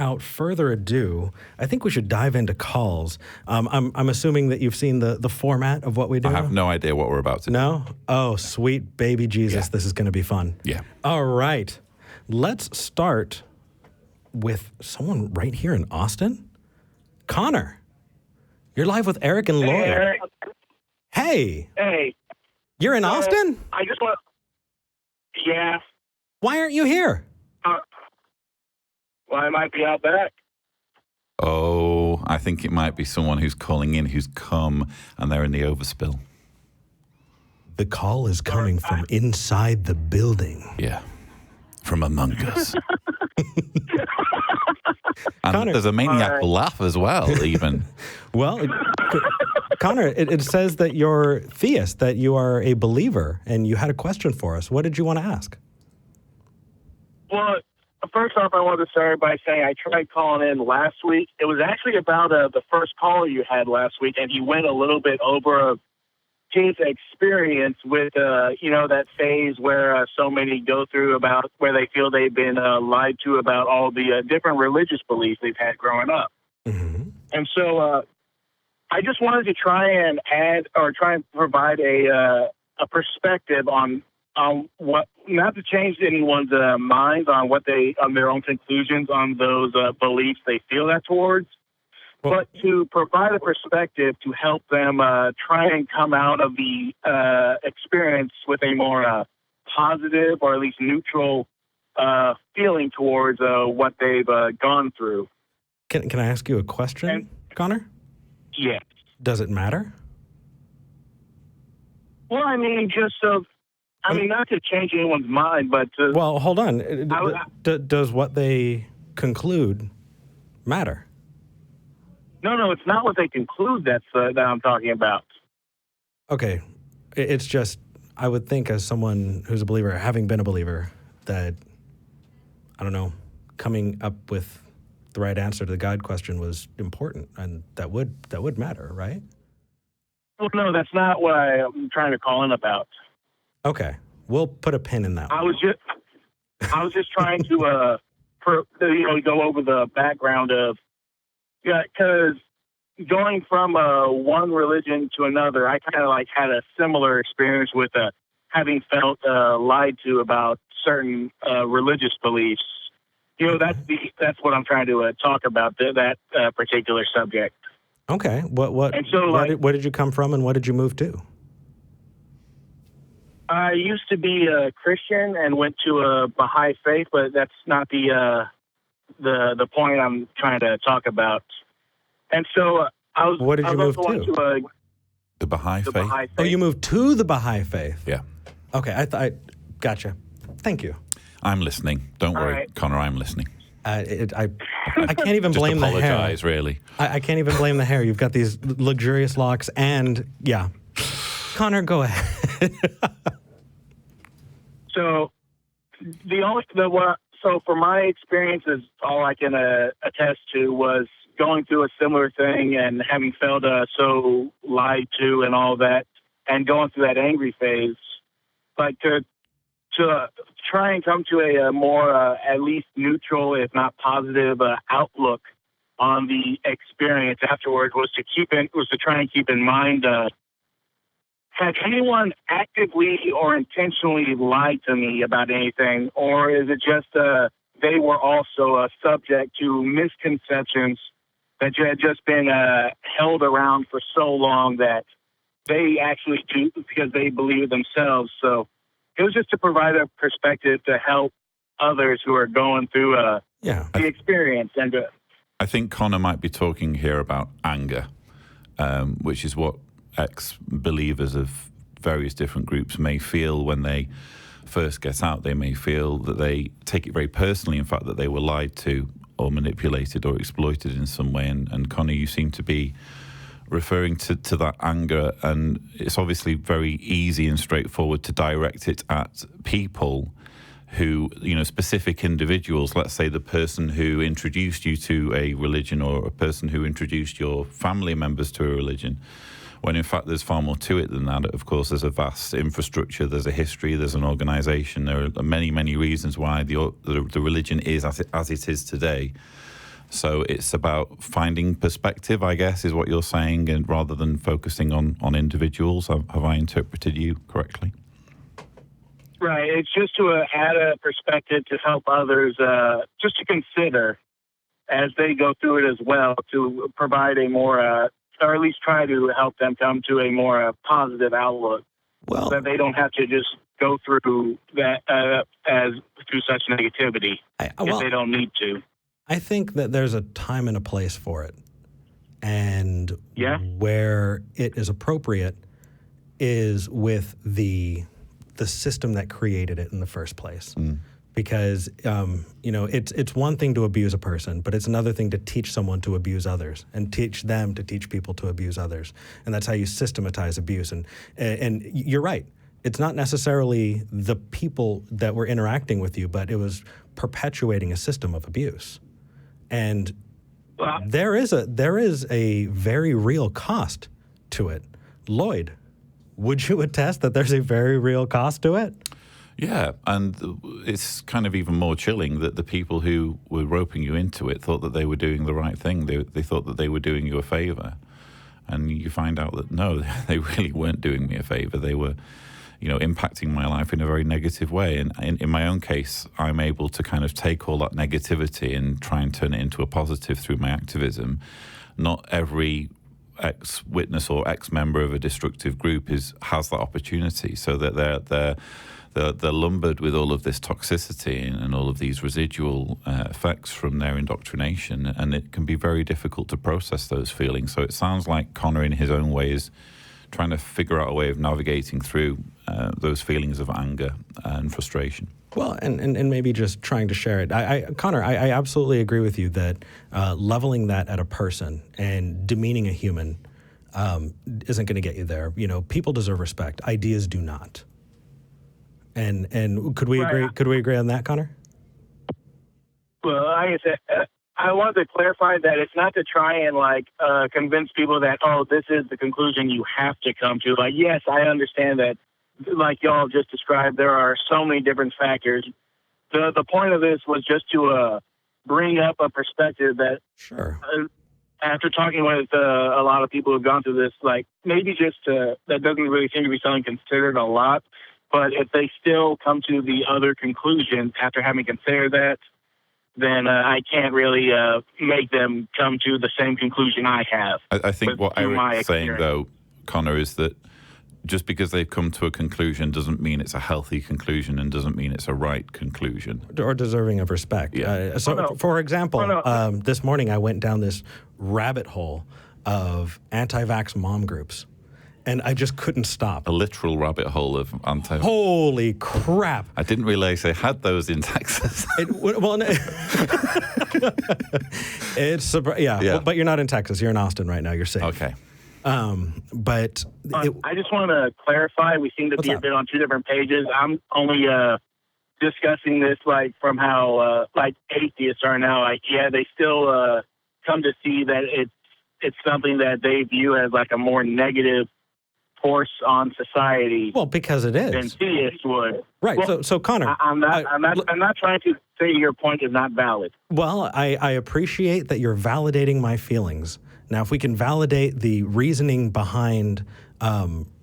without further ado, I think we should dive into calls. I'm assuming that you've seen the format of what we do. I have no idea what we're about to do. No? Oh, sweet baby Jesus, This is going to be fun. Yeah. All right. Let's start with someone right here in Austin. Connor, you're live with Eric and Lloyd. Hey, Eric. Hey. Hey. You're in Austin? I just want. Yeah. Why aren't you here? Well, I might be out back. Oh, I think it might be someone who's calling in who's come and they're in the overspill. The call is coming from inside the building. Yeah. From among us. And Connor, there's a maniacal laugh as well, even. Well, Connor, it says that you're theist, that you are a believer, and you had a question for us. What did you want to ask? Well, first off, I wanted to start by saying I tried calling in last week. It was actually about the first caller you had last week, and he went a little bit over his experience with, that phase where so many go through about where they feel they've been lied to about all the different religious beliefs they've had growing up. Mm-hmm. And so I just wanted to try and provide a perspective on what, not to change anyone's minds on their own conclusions on those beliefs they feel that towards, but to provide a perspective to help them try and come out of the experience with a more positive or at least neutral feeling towards what they've gone through. Can I ask you a question, Connor? Yes. Does it matter? Well, I mean, not to change anyone's mind, but to... Well, hold on. Does what they conclude matter? No, it's not what they conclude that I'm talking about. Okay. It's just, I would think as someone who's a believer, having been a believer, that, I don't know, coming up with the right answer to the God question was important, and that would matter, right? Well, no, that's not what I'm trying to call in about. Okay. We'll put a pin in that one. I was just trying to, go over the background of, because going from one religion to another, I kind of had a similar experience with having felt lied to about certain religious beliefs. That's what I'm trying to talk about, that particular subject. Okay. What did you come from and what did you move to? I used to be a Christian and went to a Baha'i faith, but that's not the point I'm trying to talk about. And so I was. What did you move to? The Baha'i faith? Oh, you moved to the Baha'i faith? Yeah. Okay, I gotcha. Thank you. I'm listening. Don't worry, right. Connor, I'm listening. I can't even blame the hair. Just apologize, really. I can't even blame the hair. You've got these luxurious locks and, yeah. Connor, go ahead. So for my experiences, all I can attest to was going through a similar thing and having felt so lied to and all that, and going through that angry phase. But to try and come to a more at least neutral, if not positive, outlook on the experience afterwards was to try and keep in mind. Has anyone actively or intentionally lied to me about anything, or is it just they were also subject to misconceptions that had just been held around for so long that they actually do because they believe it themselves? So it was just to provide a perspective to help others who are going through the experience. And I think Connor might be talking here about anger, which is what ex-believers of various different groups may feel when they first get out. They may feel that they take it very personally, in fact, that they were lied to or manipulated or exploited in some way. And Connor, you seem to be referring to that anger, and it's obviously very easy and straightforward to direct it at people who, specific individuals. Let's say the person who introduced you to a religion, or a person who introduced your family members to a religion, when in fact there's far more to it than that. Of course, there's a vast infrastructure, there's a history, there's an organization. There are many, many reasons why the religion is as it is today. So it's about finding perspective, I guess, is what you're saying, and rather than focusing on individuals. Have I interpreted you correctly? Right. It's just to add a perspective to help others, just to consider as they go through it as well, to provide a more, or at least try to help them come to a more positive outlook. Well, So that they don't have to just go through that through such negativity if they don't need to. I think that there's a time and a place for it. And where it is appropriate is with the system that created it in the first place. Because, it's one thing to abuse a person, but it's another thing to teach someone to abuse others and teach them to teach people to abuse others. And that's how you systematize abuse. And you're right. It's not necessarily the people that were interacting with you, but it was perpetuating a system of abuse. And there is a very real cost to it. Lloyd, would you attest that there's a very real cost to it? Yeah, and it's kind of even more chilling that the people who were roping you into it thought that they were doing the right thing. They thought that they were doing you a favor. And you find out that, no, they really weren't doing me a favor. They were, impacting my life in a very negative way. And in my own case, I'm able to kind of take all that negativity and try and turn it into a positive through my activism. Not every ex-witness or ex-member of a destructive group has that opportunity, so that they're lumbered with all of this toxicity and all of these residual effects from their indoctrination, and it can be very difficult to process those feelings. So it sounds like Connor, in his own way, is trying to figure out a way of navigating through those feelings of anger and frustration. Well, and maybe just trying to share it. Connor, I absolutely agree with you that leveling that at a person and demeaning a human isn't going to get you there. People deserve respect. Ideas do not. And could we agree? Could we agree on that, Connor? Well, like I said, I wanted to clarify that it's not to try and convince people that, oh, this is the conclusion you have to come to. Like, yes, I understand that, like y'all just described, there are so many different factors. The point of this was just to bring up a perspective that, sure. After talking with a lot of people who've gone through this, maybe just that doesn't really seem to be something considered a lot. But if they still come to the other conclusion after having considered that, then I can't really make them come to the same conclusion I have. I think what Eric's saying, though, Connor, is that just because they've come to a conclusion doesn't mean it's a healthy conclusion and doesn't mean it's a right conclusion. Or deserving of respect. Yeah. For example, this morning I went down this rabbit hole of anti-vax mom groups. And I just couldn't stop. A literal rabbit hole of anti. Holy crap! I didn't realize they had those in Texas. It's but you're not in Texas. You're in Austin right now. You're safe. Okay. But I just want to clarify. We seem to be a bit on two different pages. I'm only discussing this from how atheists are now. They still come to see that it's something that they view as a more negative force on society. Well, because it is. Than theists would. Right. Well, so Connor, I'm not trying to say your point is not valid. Well, I appreciate that you're validating my feelings. Now, if we can validate the reasoning behind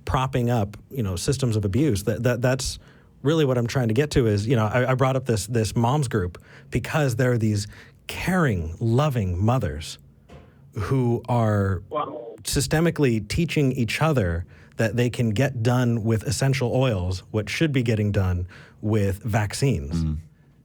propping up, systems of abuse, that's really what I'm trying to get to. Is I brought up this moms group because there are these caring, loving mothers who are systemically teaching each other that they can get done with essential oils what should be getting done with vaccines. Mm.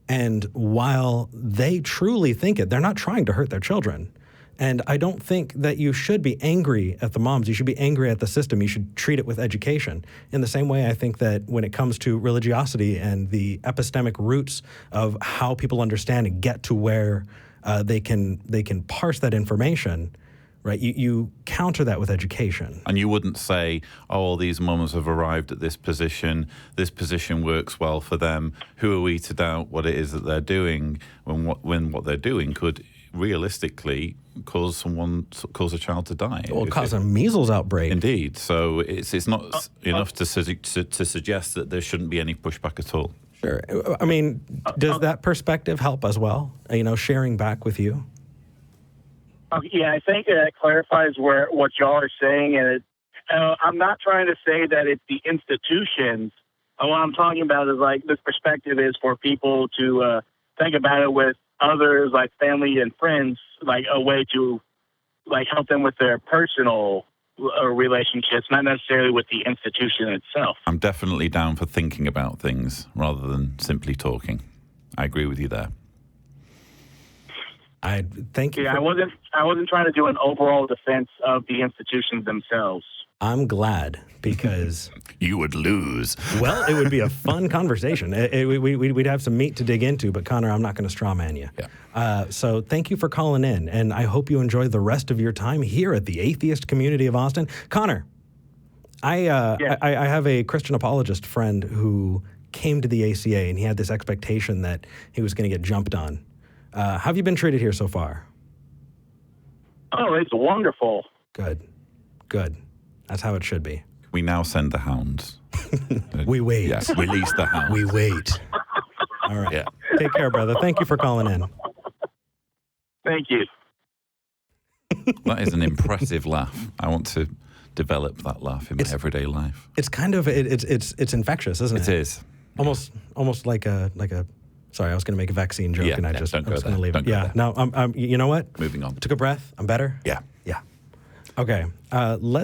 And while they truly think it, they're not trying to hurt their children. And I don't think that you should be angry at the moms. You should be angry at the system. You should treat it with education. In the same way, I think that when it comes to religiosity and the epistemic roots of how people understand and get to where they can parse that information, right? You counter that with education. And you wouldn't say, oh, these mums have arrived at this position works well for them. Who are we to doubt what it is that they're doing when what they're doing could realistically cause a child to die? Or cause a measles outbreak. Indeed. So it's not enough to suggest that there shouldn't be any pushback at all. Sure. I mean, does that perspective help as well? Sharing back with you? Yeah, I think it clarifies what y'all are saying, and I'm not trying to say that it's the institutions. What I'm talking about is like this perspective is for people to think about it with others, like family and friends, like a way to like help them with their personal relationships, not necessarily with the institution itself. I'm definitely down for thinking about things rather than simply talking. I agree with you there. I thank you. Yeah, I wasn't trying to do an overall defense of the institutions themselves. I'm glad, because you would lose. Well, it would be a fun conversation. We'd have some meat to dig into, but Connor, I'm not going to straw man you. Yeah. So thank you for calling in, and I hope you enjoy the rest of your time here at the Atheist Community of Austin. Connor, I have a Christian apologist friend who came to the ACA, and he had this expectation that he was going to get jumped on. How have you been treated here so far? Oh, it's wonderful. Good. That's how it should be. We now send the hounds. We wait. Yes, release the hounds. We wait. All right. Yeah. Take care, brother. Thank you for calling in. Thank you. That is an impressive laugh. I want to develop that laugh in my everyday life. It's kind of it's infectious, isn't it? It is. Almost like a. Sorry, I was going to make a vaccine joke, and I'm just going to leave it. Yeah. There. No. You know what? Moving on. Took a breath. I'm better. Yeah. Okay. Let's.